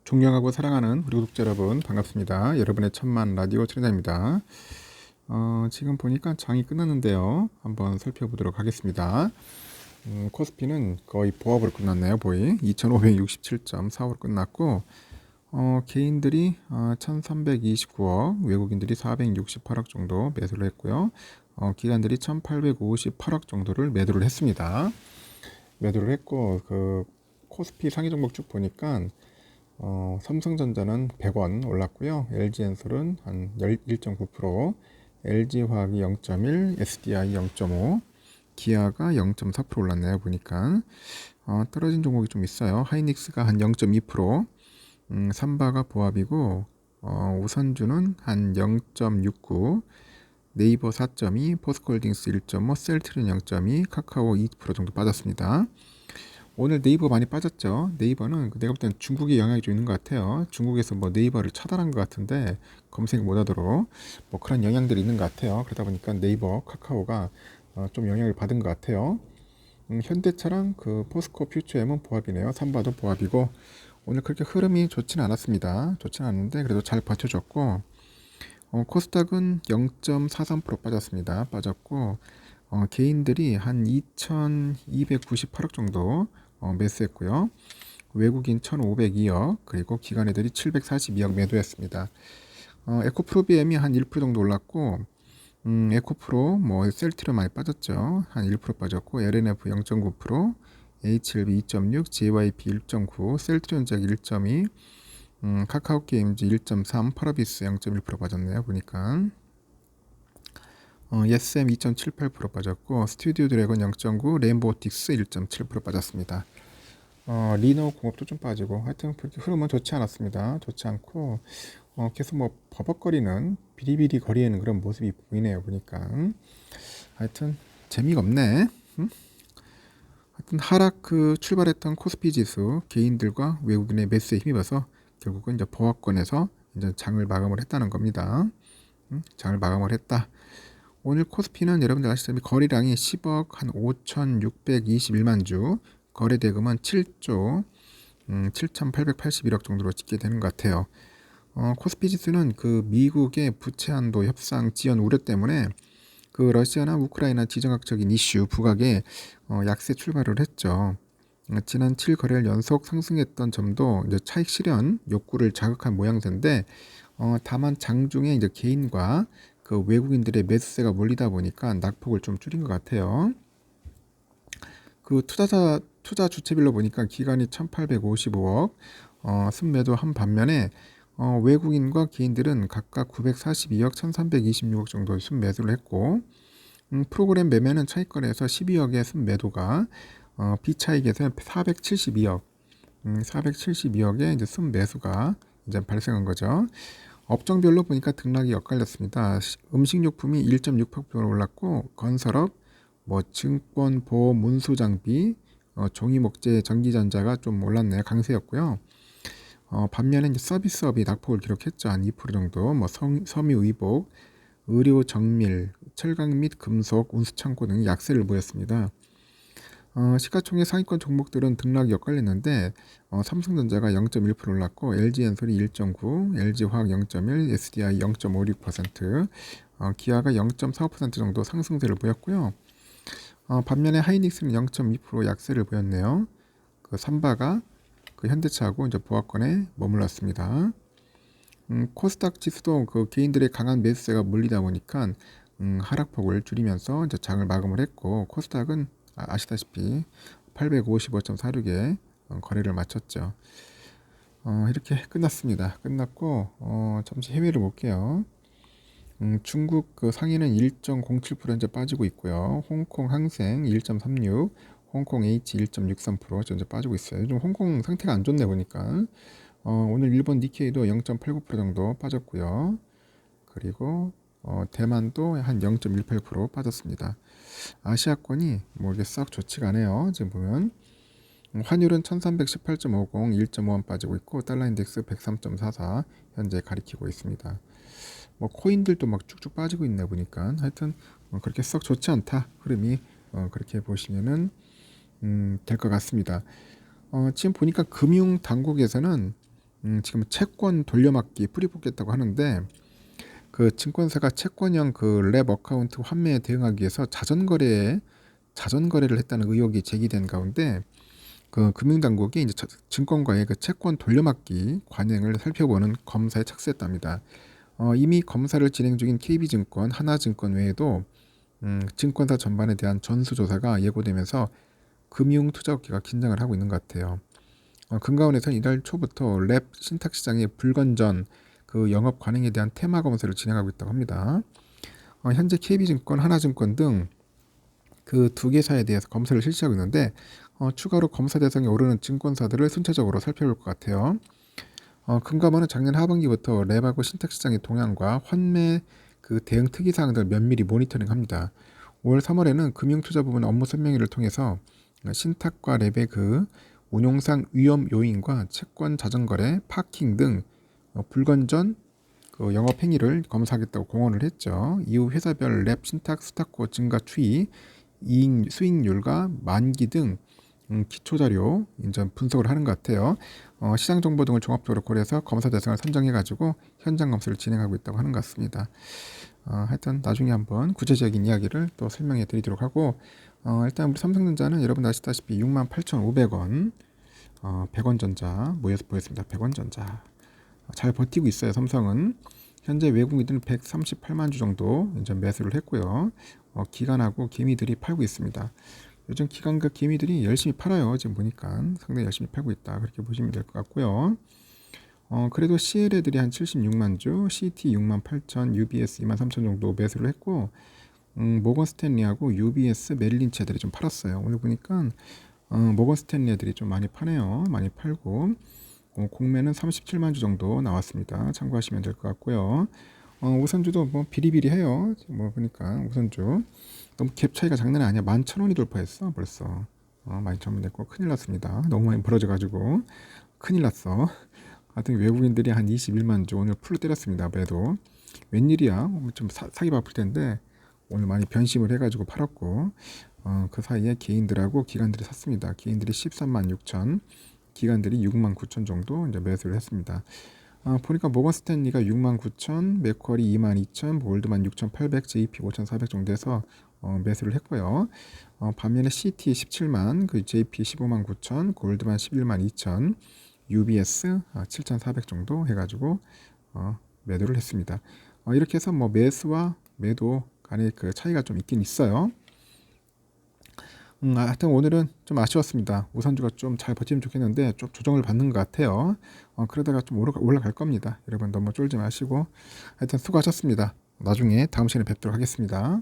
존경하고 사랑하는 우리 구독자 여러분 반갑습니다. 여러분의 천만 라디오 청자입니다. 지금 보니까 장이 끝났는데요. 한번 살펴보도록 하겠습니다. 코스피는 거의 보합으로 끝났네요. 보이 2567.45로 끝났고 개인들이 1329억, 외국인들이 468억 정도 매수를 했고요. 기관들이 1858억 정도를 매도를 했습니다. 매도를 했고 그 코스피 상위 종목 쭉 보니까 삼성전자는 100원 올랐고요. LG엔솔은 한 1.9%, LG화학이 0.1, SDI 0.5, 기아가 0.4% 올랐네요. 보니까 떨어진 종목이 좀 있어요. 하이닉스가 한 0.2%, 삼바가 보합이고 우선주는 한 0.69, 네이버 4.2, 포스코홀딩스 1.5, 셀트리온 0.2, 카카오 2% 정도 빠졌습니다. 오늘 네이버 많이 빠졌죠. 네이버는 내가 볼 때는 중국의 영향이 좀 있는 것 같아요. 중국에서 뭐 네이버를 차단한 것 같은데 검색 못하도록 뭐 그런 영향들이 있는 것 같아요. 그러다 보니까 네이버, 카카오가 좀 영향을 받은 것 같아요. 현대차랑 그 포스코 퓨처엠은 보합이네요. 삼바도 보합이고 오늘 그렇게 흐름이 좋지는 않았습니다. 좋지는 않은데 그래도 잘 버텨줬고 코스닥은 0.43% 빠졌습니다. 빠졌고 개인들이 한 2,298억 정도 매수했고요. 외국인 1,502억 그리고 기관 애들이 742억 매도했습니다. 에코프로비엠이 한 1% 정도 올랐고 에코프로 뭐 셀트리온 많이 빠졌죠. 한 1% 빠졌고 LNF 0.9%, HLB 2.6, JYP 1.9, 셀트리온작 1.2, 카카오게임즈 1.3, 파라비스 0.1% 빠졌네요. 보니까 예스엠 2.78% 빠졌고 스튜디오 드래곤 0.9, 레인보우틱스 1.7% 빠졌습니다. 리노 공업도 좀 빠지고 하여튼 그렇게 흐름은 좋지 않았습니다. 좋지 않고 계속 뭐 버벅거리는 비리비리 거리는 그런 모습이 보이네요. 보니까 하여튼 재미가 없네. 하여튼 하락 그 출발했던 코스피 지수 개인들과 외국인의 매수에 힘입어서 결국은 이제 보합권에서 이제 장을 마감을 했다는 겁니다. 장을 마감을 했다. 오늘 코스피는 여러분들 아시다시피 거래량이 10억 한 5,621만 주, 거래 대금은 7조 7,881억 정도로 찍게 되는 것 같아요. 코스피 지수는 그 미국의 부채 한도 협상 지연 우려 때문에 그 러시아나 우크라이나 지정학적인 이슈 부각에 약세 출발을 했죠. 지난 7 거래일 연속 상승했던 점도 이제 차익 실현 욕구를 자극한 모양새인데 다만 장중에 이제 개인과 그 외국인들의 매수세가 몰리다 보니까 낙폭을 좀 줄인 것 같아요. 그 투자 주체별로 보니까 기관이 1,855억 순매도 한 반면에 외국인과 개인들은 각각 942억, 1,326억 정도 순매수를 했고 프로그램 매매는 차익거래에서 12억의 순매도가 비차익에서 472억, 472억의 이제 순매수가 이제 발생한 거죠. 업종별로 보니까 등락이 엇갈렸습니다. 음식료품이 1.68% 올랐고 건설업, 뭐 증권, 보험, 운수장비, 종이목재, 전기전자가 좀 올랐네요. 강세였고요. 반면에 이제 서비스업이 낙폭을 기록했죠. 한 2% 정도. 뭐 섬유의복, 의료 정밀, 철강 및 금속, 운수창고 등이 약세를 보였습니다. 시가총액 상위권 종목들은 등락이 엇갈렸는데 삼성전자가 0.1% 올랐고 LG엔솔이 1.9, LG화학 0.1, SDI 0.56%, 기아가 0.45% 정도 상승세를 보였고요. 반면에 하이닉스는 0.2% 약세를 보였네요. 그 삼바가 그 현대차하고 이제 보합권에 머물렀습니다. 코스닥 지수도 그 개인들의 강한 매수세가 몰리다 보니까 하락폭을 줄이면서 이제 장을 마감을 했고 코스닥은 아시다시피 855.46에 거래를 마쳤죠. 이렇게 끝났습니다. 끝났고 잠시 해외를 볼게요. 중국 그 상위는 1.07% 이제 빠지고 있고요. 홍콩 항생 1.36, 홍콩 H 1.63% 현재 빠지고 있어요. 요즘 홍콩 상태가 안 좋네 보니까. 오늘 일본 니케이도 0.89% 정도 빠졌고요. 그리고 대만도 한 0.18% 빠졌습니다. 아시아권이 뭐 이게 썩 좋지가 않아요. 지금 보면 환율은 1318.50, 1.5원 빠지고 있고 달러 인덱스 103.44 현재 가리키고 있습니다. 뭐 코인들도 막 쭉쭉 빠지고 있네 보니까 하여튼 그렇게 썩 좋지 않다 흐름이 그렇게 보시면은 될 것 같습니다. 지금 보니까 금융 당국에서는 지금 채권 돌려막기 뿌리뽑겠다고 하는데 그 증권사가 채권형 그 랩 어카운트 환매에 대응하기 위해서 자전거래를 했다는 의혹이 제기된 가운데 그 금융당국이 이제 증권가의 그 채권 돌려막기 관행을 살펴보는 검사에 착수했답니다. 이미 검사를 진행 중인 KB증권, 하나증권 외에도 증권사 전반에 대한 전수조사가 예고되면서 금융투자업계가 긴장을 하고 있는 것 같아요. 금감원에서는 이달 초부터 랩 신탁시장의 불건전 그 영업 관행에 대한 테마 검사를 진행하고 있다고 합니다. 현재 KB증권, 하나증권 등 그 두 개사에 대해서 검사를 실시하고 있는데 추가로 검사 대상에 오르는 증권사들을 순차적으로 살펴볼 것 같아요. 금감원은 작년 하반기부터 랩하고 신탁시장의 동향과 환매 그 대응 특이사항들을 면밀히 모니터링합니다. 5월 3월에는 금융투자부문 업무 설명회를 통해서 신탁과 랩의 그 운용상 위험 요인과 채권 자전거래, 파킹 등 불건전 그 영업 행위를 검사하겠다고 공언을 했죠. 이후 회사별 랩 신탁 수탁고 증가 추이, 이익 수익률과 만기 등 기초 자료 인전 분석을 하는 것 같아요. 시장 정보 등을 종합적으로 고려해서 검사 대상을 선정해 가지고 현장 검사를 진행하고 있다고 하는 것 같습니다. 하여튼 나중에 한번 구체적인 이야기를 또 설명해 드리도록 하고 일단 우리 삼성전자는 여러분 아시다시피 68,500원 100원 전자 모여서 보였습니다. 100원 전자 잘 버티고 있어요. 삼성은 현재 외국인들은 138만 주 정도 이제 매수를 했고요. 기관하고 개미들이 팔고 있습니다. 요즘 기관과 개미들이 열심히 팔아요. 지금 보니까 상당히 열심히 팔고 있다. 그렇게 보시면 될 것 같고요. 그래도 CL 애들이 한 76만 주, CT 6만 8천, UBS 2만 3천 정도 매수를 했고 모건 스탠리하고 UBS, 메릴린치 애들이 좀 팔았어요. 오늘 보니까 모건 스탠리 애들이 좀 많이 파네요. 많이 팔고 공매는 37만 주 정도 나왔습니다. 참고하시면 될 것 같고요. 우선주도 뭐 비리비리해요. 뭐 보니까 우선주 너무 갭 차이가 장난이 아니야. 11,000원이 돌파했어 벌써. 11,000원 됐고 큰일 났습니다. 너무 많이 벌어져가지고 큰일 났어. 하여튼 외국인들이 한 21만 주 오늘 풀로 때렸습니다. 매도. 웬일이야? 좀 사기 바쁠 텐데 오늘 많이 변심을 해가지고 팔았고 그 사이에 개인들하고 기관들이 샀습니다. 개인들이 13만 6천, 기관들이 6만 9천 정도 이제 매수를 했습니다. 보니까 모건 스탠리가 6만 9천, 맥쿼리 2만 2천, 골드만 6,800, JP 5,400 정도에서 매수를 했고요. 반면에 CT 17만, 그 JP 15만 9천, 골드만 11만 2천, UBS 7,400 정도 해가지고 매도를 했습니다. 이렇게 해서 뭐 매수와 매도 간의 그 차이가 좀 있긴 있어요. 하여튼 오늘은 좀 아쉬웠습니다. 우선주가 좀 잘 버티면 좋겠는데 좀 조정을 받는 것 같아요. 그러다가 좀 올라갈 겁니다. 여러분 너무 쫄지 마시고 하여튼 수고하셨습니다. 나중에 다음 시간에 뵙도록 하겠습니다.